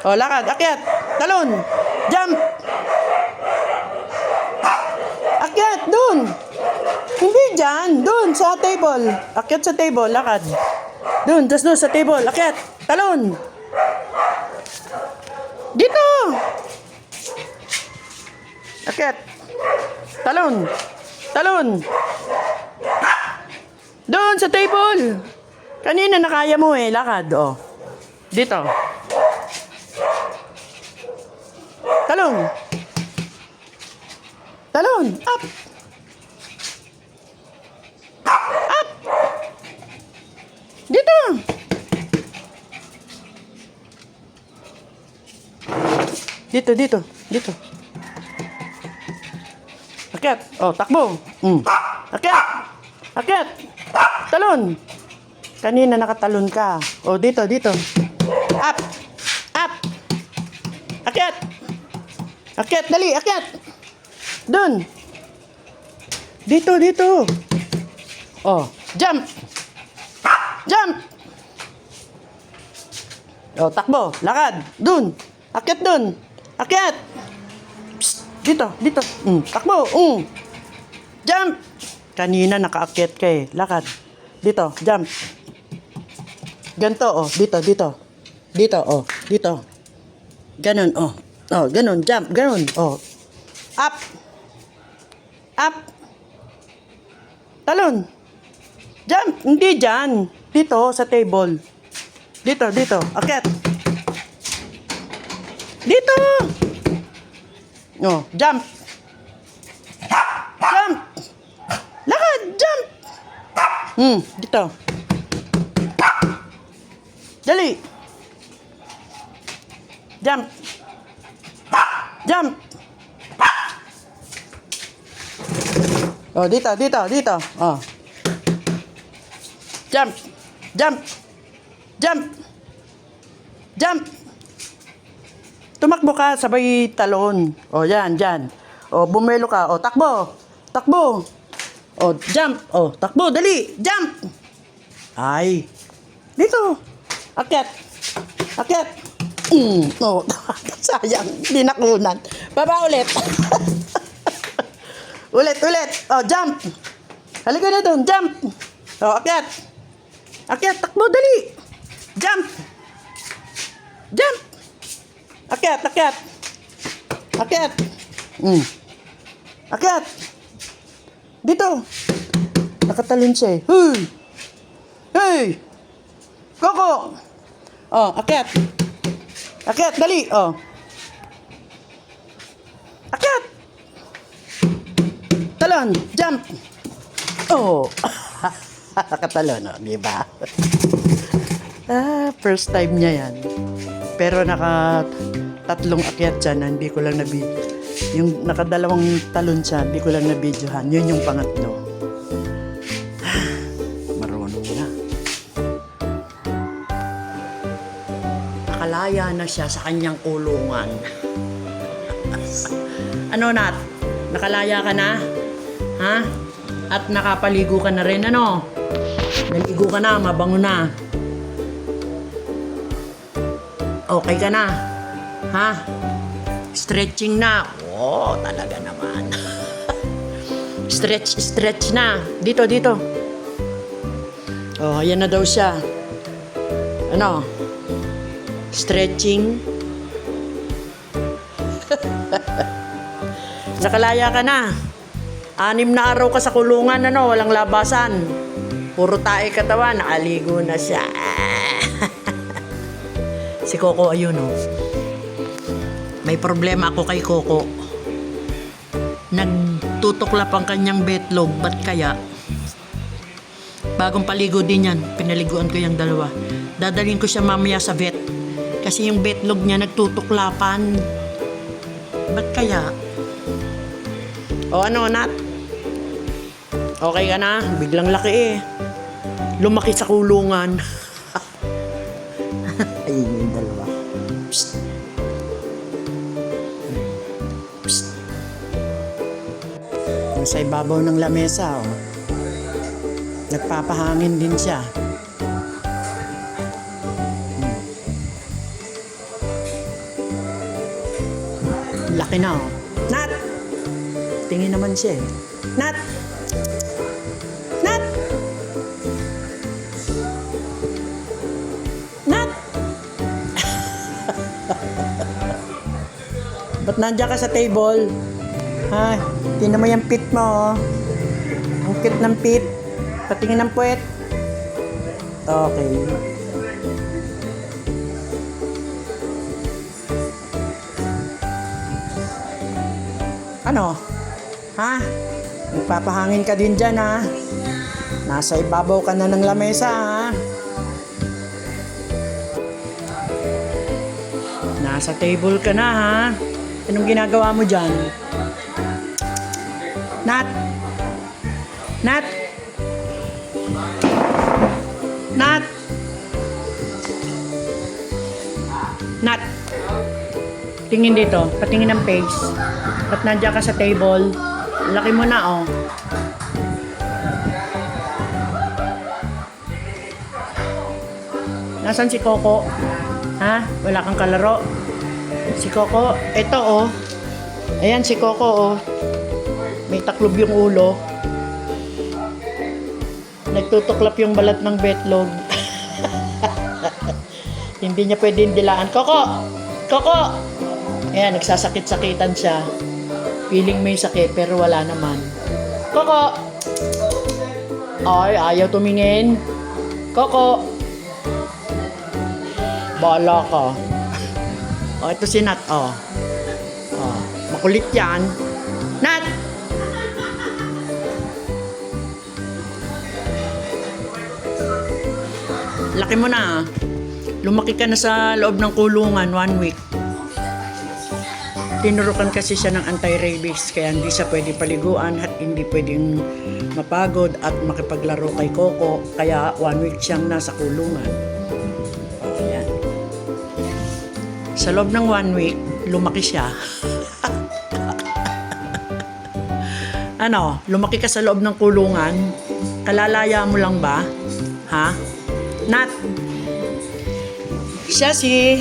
O, lakad, akyat, talon, jump. Akyat, dun. Hindi dyan, dun sa table. Akyat sa table, lakad. Dun, just dun sa table, akyat, talon. Dito. Akyat. Talon. Talon. Doon sa table. Kanina nakaya mo eh. Lakad. Oh. Dito. Talon. Talon. Up. Up. Dito. Dito, dito. Dito. Akyat. Oh, takbo. Akyat. Akyat. Talon. Kanina nakatalon ka. Oh, dito, dito. Up. Up. Akyat. Akyat, dali, akyat. Dun. Dito, dito. Oh, jump. Jump. Oh, takbo. Lakad. Dun. Akyat dun. Akyat. Dito, dito. Takbo. Jump. Kanina nakaakyat ka eh. Lakad. Dito, jump. Ganto, oh. Dito, dito. Dito, oh. Dito. Ganon, oh. Oh, ganon. Jump. Ganon, oh. Up. Up. Talon. Jump. Hindi dyan. Dito, sa table. Dito, dito. Akyat. Dito. Oh, jump. Jump. Lakad, jump. Dito. Dali. Jump. Jump. Oh, dito, dito, dito. Oh. Jump. Jump. Jump. Jump. Tumakbo ka, sabay talon. O, yan, dyan. O, bumelo ka. O, takbo. Takbo. O, jump. O, takbo, dali. Jump. Ay. Dito. Akyat. Akyat. O, sayang. Hindi nakunan. Baba ulit. Ulit, ulit. O, jump. Halika na doon. Jump. O, akyat. Akyat, takbo, dali. Jump. Jump. Akyat, akyat. Akyat. Akyat. Dito. Nakatalon siya eh. Hey! Hey! Koko! Oh, akyat. Akyat, dali. Oh. Akyat. Talon, jump. Oh. Nakatalon, oh, di ba? First time niya yan. Pero tatlong akyat dyan, hindi ko lang yung nakadalawang talon siya, hindi ko lang na-videohan. Yun yung pangatlo. Marunong na. Nakalaya na siya sa kanyang kulungan. Ano, Nat? Nakalaya ka na? Ha? At nakapaligo ka na rin, ano? Naligo ka na, mabango na. Okay ka na? Ha? Stretching na. Oh, talaga naman. Stretch na. Dito, dito. Oh, ayan na daw siya. Ano? Stretching. Nakalaya ka na. 6 na araw ka sa kulungan, ano? Walang labasan. Puro tae katawan. Nakaligo na siya. Si Coco, ayun, oh. May problema ako kay Coco. Nagtutuklap ang kanyang betlog. Ba't kaya? Bagong paligo din yan. Pinaliguan ko yung dalawa. Dadalhin ko siya mamaya sa vet. Kasi yung betlog niya nagtutuklapan. Ba't kaya? O ano, Nat? Okay ka na? Biglang laki eh. Lumaki sa kulungan. Ayun yung dalawa. Psst. Psst. Sa ibabaw ng lamesa, oh. Nagpapahangin din siya. Laki na oh. Nat! Tingin naman siya eh. Nat! Nat! Nat! Ba't nandiyan ka sa table? Ha? Tingnan mo yung pit mo oh. Ang cute ng pit. Patingin ng puwet. Okay. Ano? Ha? Nagpapahangin ka din dyan, ha? Nasa ibabaw ka na ng lamesa, ha? Nasa table ka na, ha? Anong ginagawa mo dyan? Nat! Nat! Nat! Nat! Tingin dito. Patingin ng face. Ba't nandiyan ka sa table? Laki mo na, oh. Nasaan si Coco? Ha? Wala kang kalaro? Si Coco? Ito, oh. Ayan, si Coco, oh. May taklob yung ulo. Nagtutuklap yung balat ng betlog. Hindi niya pwedeng dilaan. Coco! Coco! Ayan, nagsasakit-sakitan siya. Feeling may sakit, pero wala naman. Coco! Ay, ayaw tumingin. Coco! Bahala ka. O, ito si Nat, o. O, makulit yan. Nat! Laki mo na, lumaki ka na sa loob ng kulungan 1 week. Tinurukan kasi siya ng anti-rabies kaya hindi siya pwede paliguan at hindi pwedeng mapagod at makipaglaro kay Coco kaya 1 week siyang nasa kulungan. Ayan. Sa loob ng 1 week, lumaki siya. Ano, lumaki ka sa loob ng kulungan? Kalalaya mo lang ba? Ha? Nat! Siya si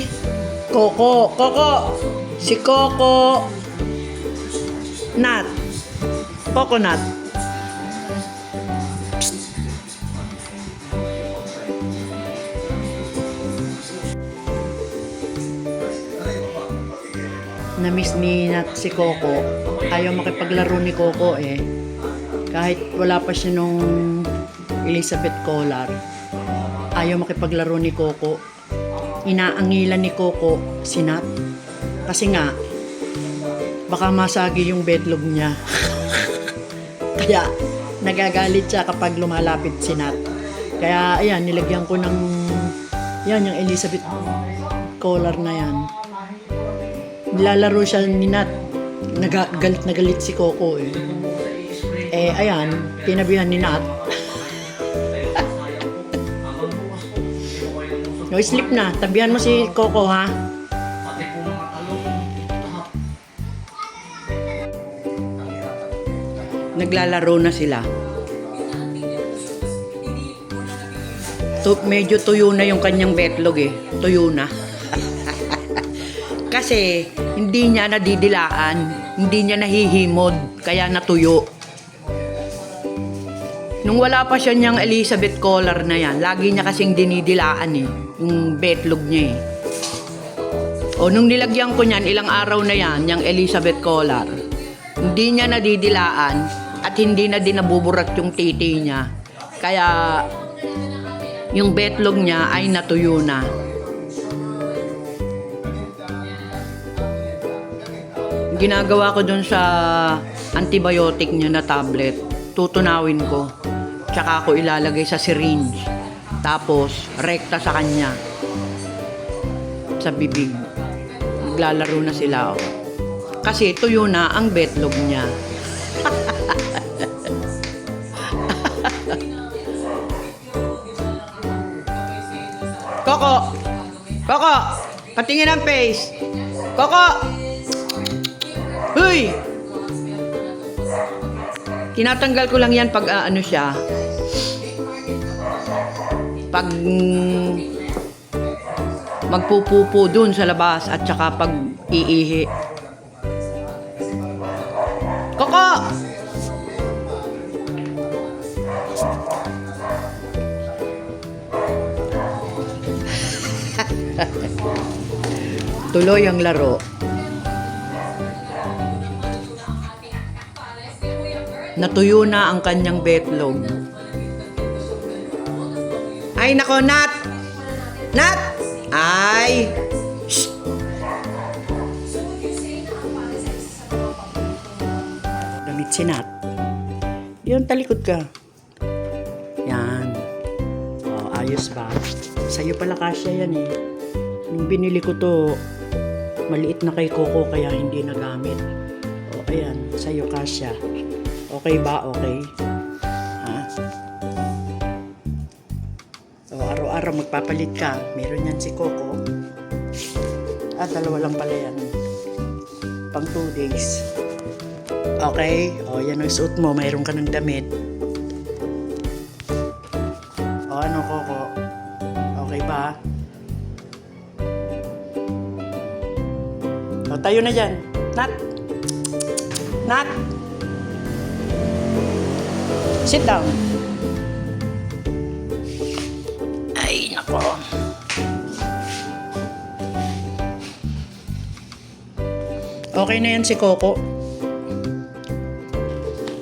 Coco. Coco! Si Coco. Nat. Coconut. Psst. Na-miss ni Nat si Coco. Ayaw makipaglaro ni Coco eh. Kahit wala pa siya nung Elizabeth Collar. Ayaw makipaglaro ni Coco. Inaangilan ni Coco si Nat. Kasi nga, baka masagi yung betlog niya. Kaya, nagagalit siya kapag lumalapit si Nat. Kaya, ayan, nilagyan ko ng, yan, yung Elizabeth Collar na yan. Nilalaro siya ni Nat. Galit na galit si Coco eh. Eh, ayan, tinabihan ni Nat. No, sleep na. Tabihan mo si Coco, ha? Naglalaro na sila. Medyo tuyo na yung kanyang betlog eh. Tuyo na. Kasi hindi niya nadidilaan. Hindi niya nahihimod. Kaya natuyo. Nung wala pa siya niyang Elizabeth Collar na yan, lagi niya kasing dinidilaan eh. Yung betlog niya eh. O nung nilagyan ko niyan, ilang araw na yan, yung Elizabeth Collar. Hindi niya nadidilaan. At hindi na din nabuburat yung titi niya. Kaya, yung betlog niya ay natuyo na. Ginagawa ko dun sa antibiotic niya na tablet. Tutunawin ko. Tsaka ako ilalagay sa syringe. Tapos, rekta sa kanya. Sa bibig. Maglalaro na sila. Oh. Kasi tuyo na ang betlog niya. Coco! Coco! Patingin ang face! Coco! Huy! Tinatanggal ko lang yan pag ano siya. Pag magpupupo dun sa labas at saka pag iihi. Koko! Tuloy ang laro. Natuyo na ang kanyang betlog. Ay, nako, Nat! Nat! Ay! Shh! Damit si Nat. Yun, talikod ka. Yan. O, ayos ba? Sa'yo pala kasya yan eh. Nung binili ko to, maliit na kay Coco kaya hindi nagamit. O, ayan. Sa'yo kasya. Okay ba? Okay? Ha? O, araw-araw magpapalit ka. Meron yan si Coco. Dalawa lang pala yan. Pang 2 days. Okay? O, yan ang suot mo. Mayroon ka ng damit. O, ano, Coco? Okay ba? O, tayo na dyan. Nat! Nat! Sit down. Ay, nako. Okay na yan si Coco.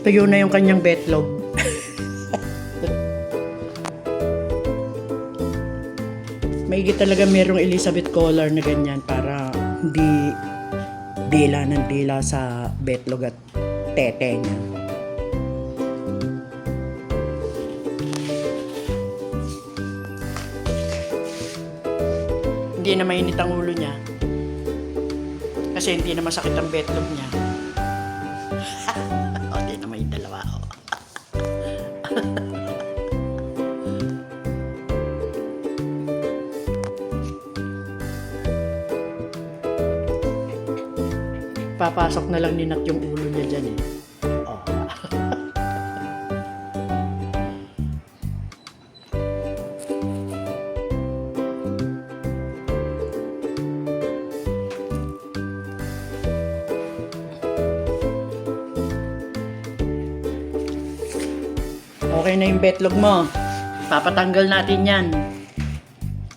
Tuyo na yung kanyang betlog. Maigi talaga merong Elizabeth collar na ganyan para hindi dila ng dila sa betlog at tete niya. Hindi na mainit ang ulo niya. Kasi hindi na masakit ang betlog niya. O, hindi na may dalawa. O. Papasok na lang ni Nat yung ulo niya dyan eh. O. Okay na yung betlog mo. Papatanggal natin yan.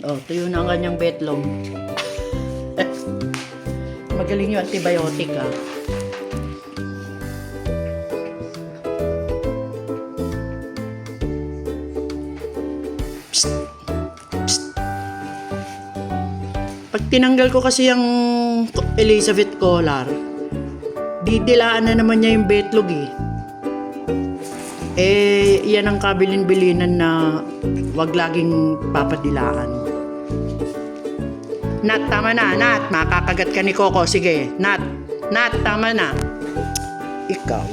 Oh, tuyo na ang kanyang betlog. Magaling yung antibiotic ah. Psst. Psst. Pag tinanggal ko kasi yung Elizabeth collar, didilaan na naman niya yung betlog eh. Yan ang kabilin-bilinan na wag laging papadilaan. Nat, tama na. Nat, makakagat ka ni Coco. Sige, Nat. Nat, tama na. Ikaw.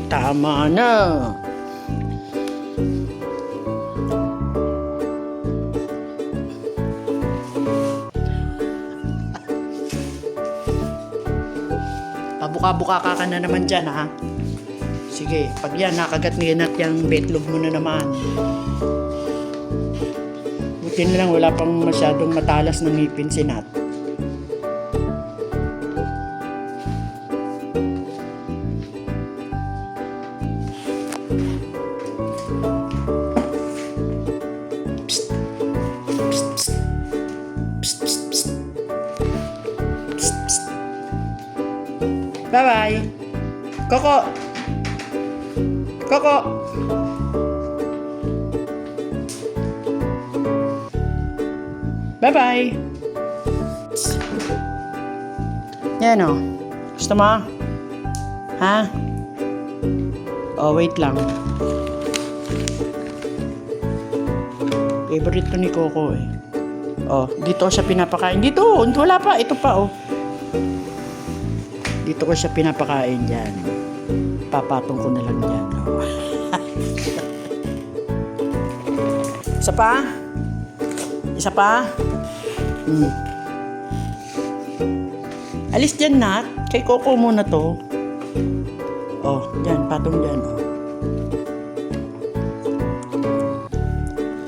Tama na. Pabuka-buka ka na naman dyan, ha? Sige, pag yan, nakagat ni Nat yung betlog mo na naman. Buti na lang, wala pang masyadong matalas na ngipin si Nat. Psst. Psst, psst. Psst, psst, psst. Psst, psst. Bye-bye. Coco! Coco! Bye-bye! Yan o. Gusto mo? Ha? Oh, wait lang. Favorite to ni Coco eh. Oh, dito siya pinapakain. Dito! Wala pa. Ito pa oh. Dito ko siya pinapakain dyan. Papatong ko na lang dyan. Isa pa? Isa pa? Alis dyan, Nat. Kay Coco muna to. Oh, dyan. Patong dyan. Oh.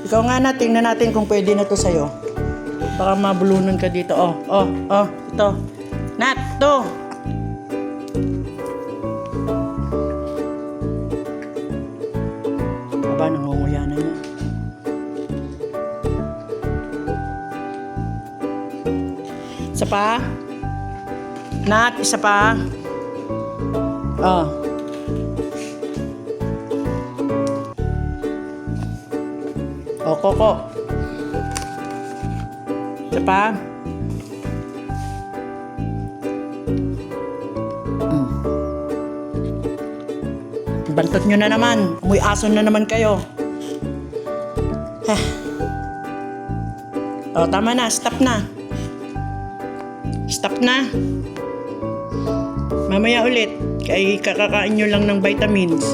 Ikaw nga na. Tingnan natin kung pwede na to sa'yo. Baka mabulunan ka dito. Oh. Ito. Nat, to. Isa pa. Nat, isa pa. Oh. O, Coco. Isa pa. Bantot nyo na naman. Amoy aso na naman kayo. O, tama na. Stop na. Stop na. Mamaya ulit. Kaya kakakain nyo lang ng vitamins.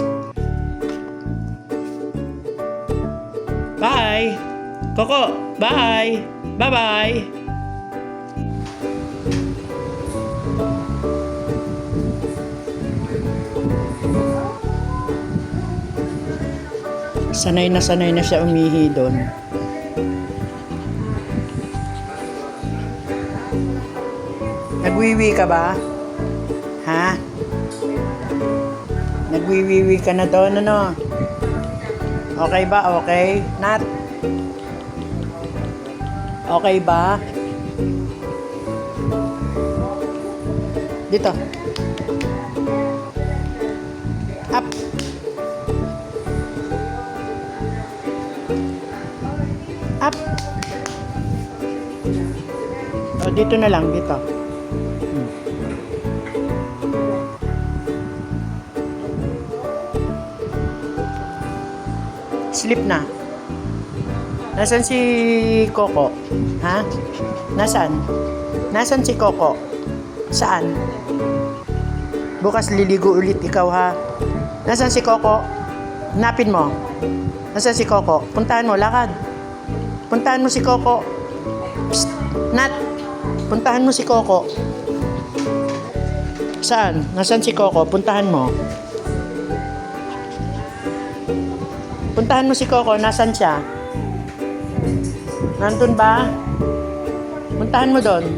Bye! Coco, bye! Bye-bye! Sanay na siya umihi doon. Nagwiwi ka ba? Ha? Nagwiwiwi ka na doon, ano? Okay ba? Okay? Nat? Okay ba? Dito. Up. Up. O, dito na lang, dito. Sleep na. Nasaan si Coco? Ha? Nasaan? Nasaan si Coco? Saan? Bukas liligo ulit ikaw, ha? Nasaan si Coco? Hanapin mo. Nasaan si Coco? Puntahan mo, lakad. Puntahan mo si Coco. Psst, Nat. Puntahan mo si Coco. Saan? Nasaan si Coco? Puntahan mo. Puntahan mo si Coco. Nasaan siya? Nandun ba? Puntahan mo doon.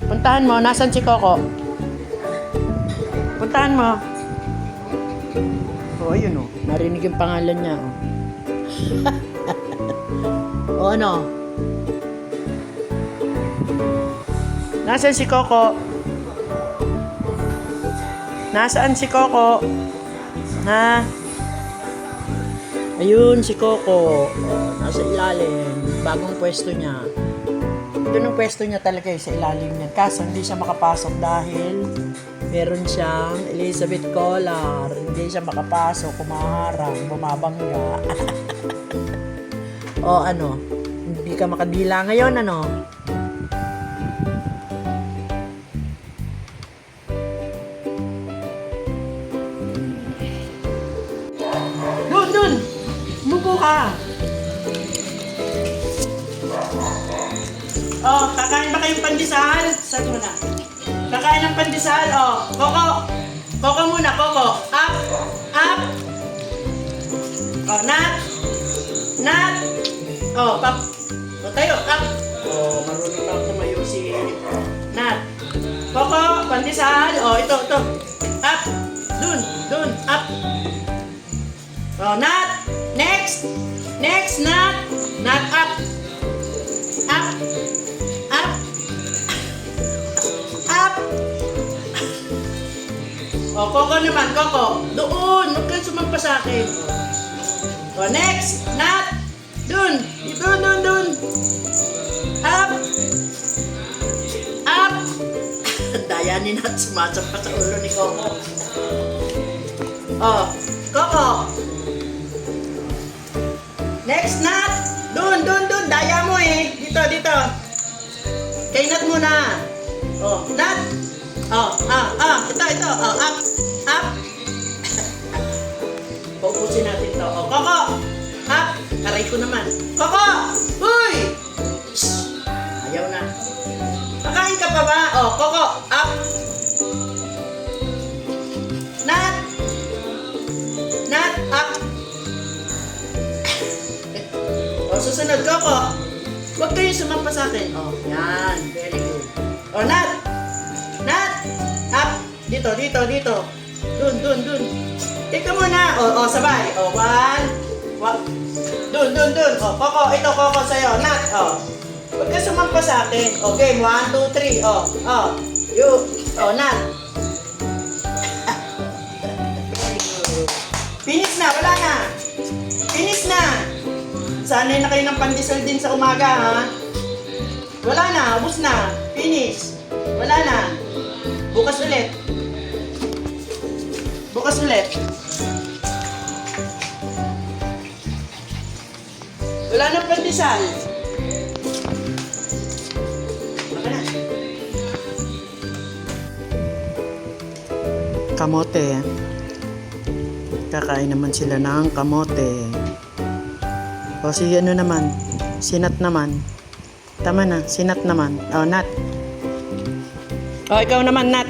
Puntahan mo. Nasaan si Coco? Puntahan mo. Oh, ayun oh. Narinig yung pangalan niya oh. O ano? Nasaan si Coco? Nasaan si Coco? Na? Ayun si Coco. Nasa ilalim. Bagong pwesto niya. Ito ng pwesto niya talaga sa ilalim niya. Kaso hindi siya makapasok dahil meron siyang Elizabeth collar. Hindi siya makapasok, kumaharang, bumabangga. O ano? Hindi ka makadila ngayon, ano? Dun! Mupo ka! Oh, kakain ba kayong pandesal? Saan mo na? Kakain ng pandesal? Oh, Coco! Coco muna, Coco! Up! Up! Oh, Nat! Nat! Oh, pap! O, tayo! Up! Oh, marunong na tumayo si Nat. Coco, pandesal! Oh, ito! Up! Dun! Up! Oh, Nat! Next! Nat! Nat, up! Up! Up! Up! Oh, Coco naman, Coco. Doon! Huwag kang sumampa sa akin. Oh, next! Nat! Dun! Up! Up! Daya ni Nat, sumasampa sa ulo ni Coco. Oh, Coco! Next, Nat! Dun! Daya mo eh! Dito! Kay Nat muna! Oh, Nat! Oh, ito! Oh, up! Paupusin natin to. Oh, Coco! Up! Aray ko naman. Coco! Uy! Shhh! Ayaw na. Makain ka pa ba? Oh, Coco! Up! Nat! Up! O, susunod, Coco. Huwag kayong sumampa sa akin. O, yan. Very good. O, Nat! Up! Dito. Dun. Ito muna. O, sabay. O, one. Dun. O, Coco. Ito, Coco, sa'yo. Nat. O. Huwag ka sumampa sa akin. Okay, 1, 2, 3. Oh, oh. You. Oh, Nat. Finish na, wala na. Finish na. Sanay na kayo ng pandesal din sa umaga, ha? Wala na, ubos na. Finish. Wala na. Bukas ulit. Bukas ulit. Wala na pandesal. Baka na. Kamote. Kakain naman sila ng kamote. O si ano naman, sinat naman. Tama na, sinat naman. O, Nat. O, ikaw naman, Nat.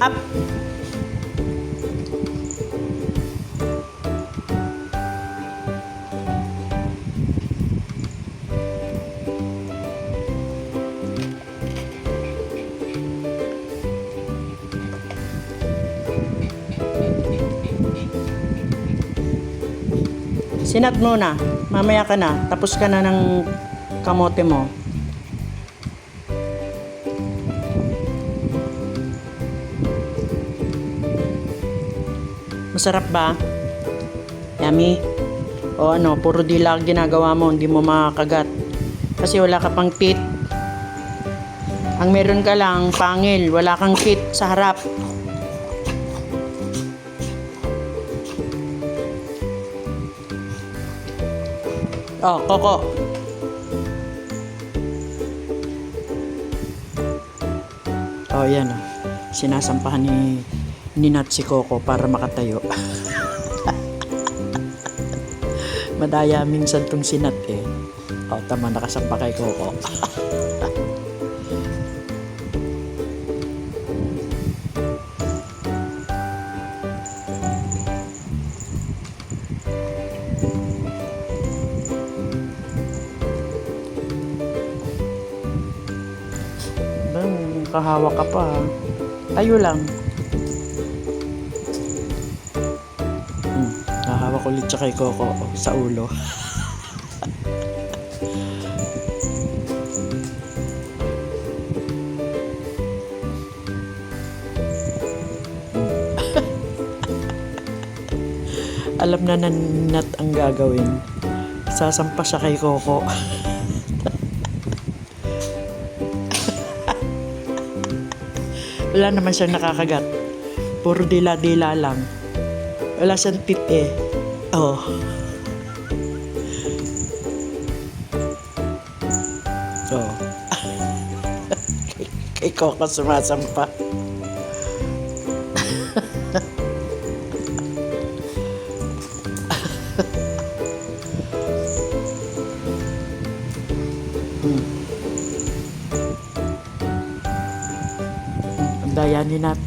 Up. Sinat muna. Mamaya ka na. Tapos ka na ng kamote mo. Masarap ba? Yummy? O ano, puro dilag ginagawa mo. Hindi mo makakagat. Kasi wala ka pang teeth. Ang meron ka lang, pangil. Wala kang teeth sa harap. Oh, Coco. Oh, yan oh. Sinasampahan ni Nat si Coco para makatayo. Madaya minsan tong si Nat eh. Oh, tama, nakasampa kay Coco. Kahawak ka pa. Tayo lang. Hahawak ulit siya kay Coco sa ulo. Alam na Nat ang gagawin. Sasampa siya kay Coco. Wala naman siyang nakakagat. Puro dila-dila lang. Wala siyang teeth eh. Oh. Oh. Kay Coco sumasampa. Daya ni Nat.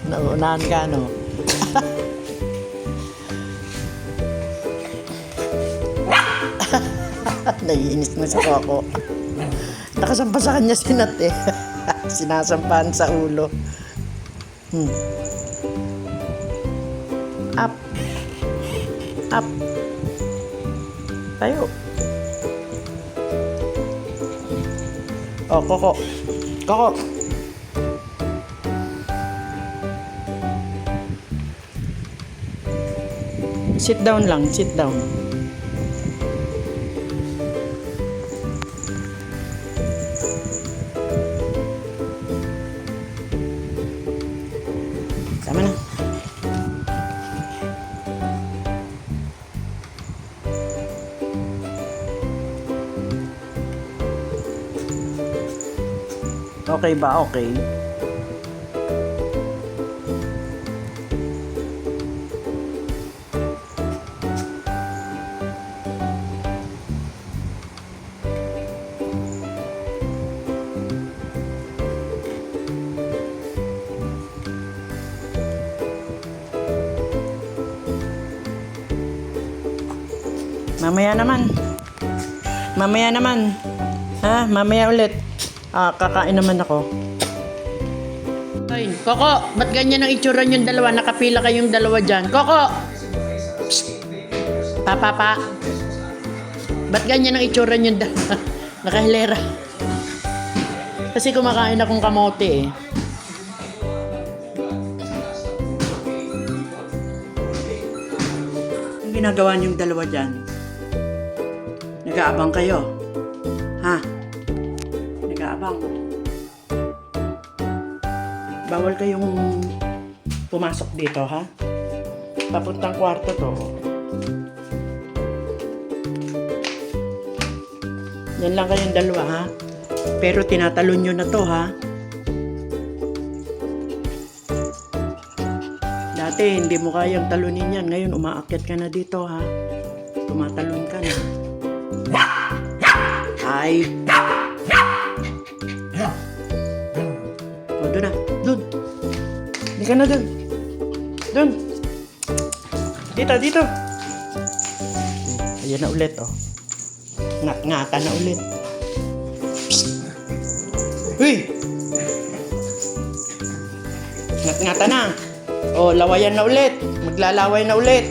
Naunahan ka, no? Naiinis na si Coco. Nakasampa sa kanya si Nat eh. Sinasampahan sa ulo. Up. Up. Tayo. Oh, Coco. Coco. Sit down lang, sit down. Tama na. Okay ba? Okay. Mamaya naman. Mamaya naman. Ha? Mamaya ulit. Kakain naman ako. Ay, Coco, ba't ganyan ang itsura yung dalawa? Nakapila kayong dalawa dyan. Coco! Psst! Pa. Ba't ganyan ang itsura yung dalawa? Nakahilera. Kasi kumakain akong kamote eh. Ang ginagawa niyong dalawa dyan? Nag-aabang kayo? Ha? Nag-aabang? Bawal kayong pumasok dito, ha? Papuntang kwarto to. Yan lang kayong dalawa, ha? Pero tinatalon nyo na to, ha? Dati, hindi mo kayang talunin yan. Ngayon, umaakyat ka na dito, ha? Tumatalon ka na. Ay! O, doon na. Doon. Hindi ka na doon. Doon. Dito. Ayan na ulit, oh. Ngat-ngata na ulit. Psst! Huy! Ngat-ngata na. O, lawayan na ulit. Maglalaway na ulit.